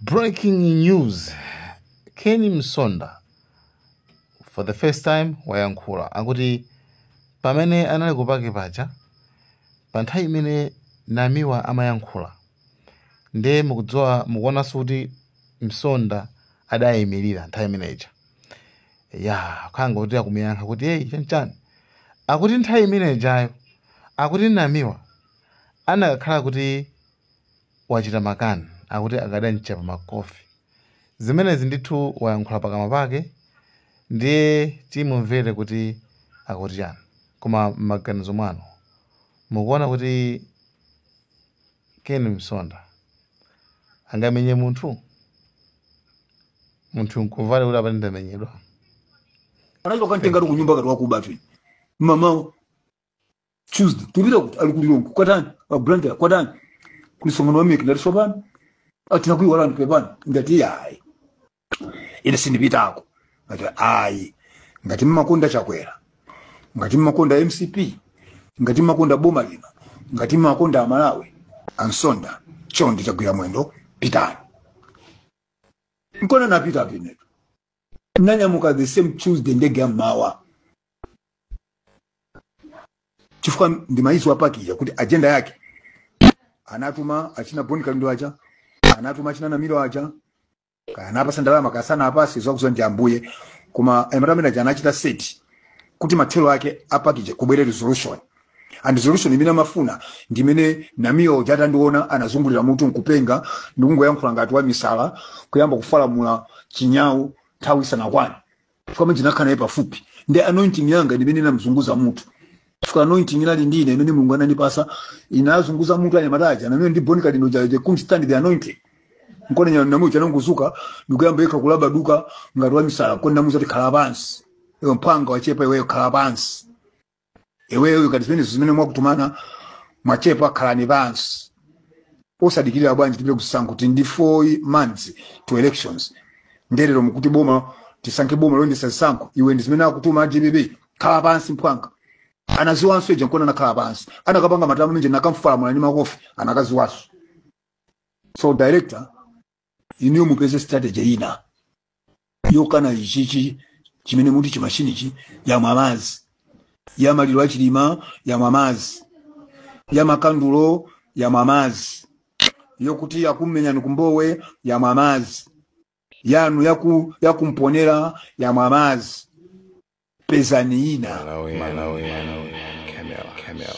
Breaking news. Kenny Msonda for the first time wayankhula akuti pamene anali kupake paja pa nthawi imene Namiwa amayankhula nde mukuonanso kuti Msonda adayimirira nthawi imeneja khanga kuti akumiyankha kuti hey chanchani akuti nthawi imenejayo akuti Namiwa anakhala kuti wachita makani akuti akadanchapa makofi zimenezi ndithu wayankhula pakamwa pake ndiye timumvere kuti akuti chani. Koma m'maganizo mwanu mukuona kuti Kenny Msonda angamenye munthu nkuvale kuti apanda menyedwa anacho kantenga ku nyumba kati wakuba tu mama Tuesday tubira kuti ali kulilongo kwatani abranda kwatani kulisongano wa miki ndalisobana atina kuiwala ndipepani ngati yayi ine sindipitako ngati ayi ngati mmakonda chakwera ngati mmakonda MCP ngati mmakonda boma lino ngati mmakonda amalawi Msonda chondi chagwira mwendo pitani nkona napita pinetu nanyamuka the same Tuesday ndege ya mawa chifukwa ndimaizo apakija kuti agenda yake anatuma achina Boni Kalundo acha anatuma achina Namiro acha kana apa sandalama kasana apa sizwa ndi ambuye kuma ematamena jana achita set kuti mathelo yake apakije kubwere resolution and resolution imene mafuna ndimene Namiyo jata ndiona anazungulira mutu nkupenga ndikungoyankhula ngati wa misala kuyamba kufalamula chinyawu nthawi sanakwani koma jinakana ye pafupi ndi anointing yanga ndimene namzunguza mutu chifukwa anointing inali ndine imene Mulungu anandipasa inazunguza mutu anyamataja na mimi ndi Boni Kalundo jaje kumstand the anointing nkone Namiyo chanonguzuka ndikuyamba yeka kulaba duka ngati wa misala kona namuza ti kalabansi ewe mpanga wachepa iweyo kalabansi eweyo kadipene zimene mwakutumana mwachepa khalani bansi osadikirira bwanji tibe kusankho kuti ndi 4 months to elections nderero mukuti boma tisanke boma lo ndisasankho iwe ndizimene akutuma AGBB khala bansi mpwanga anaziwanso eje nkona nakhala bansi anakapanga matamu nje nakamfala mulani makofi anakaziwaso so director iniyo mupeze strategy ina yokana ichichi chimene muti chimashinichi ya mwamazi ya maliro achilima ya mwamazi ya makandulo ya mwamazi yokuti yakumenya nikumbowe ya mwamazi yanu yakumponera ya mwamazi pezani ina Camera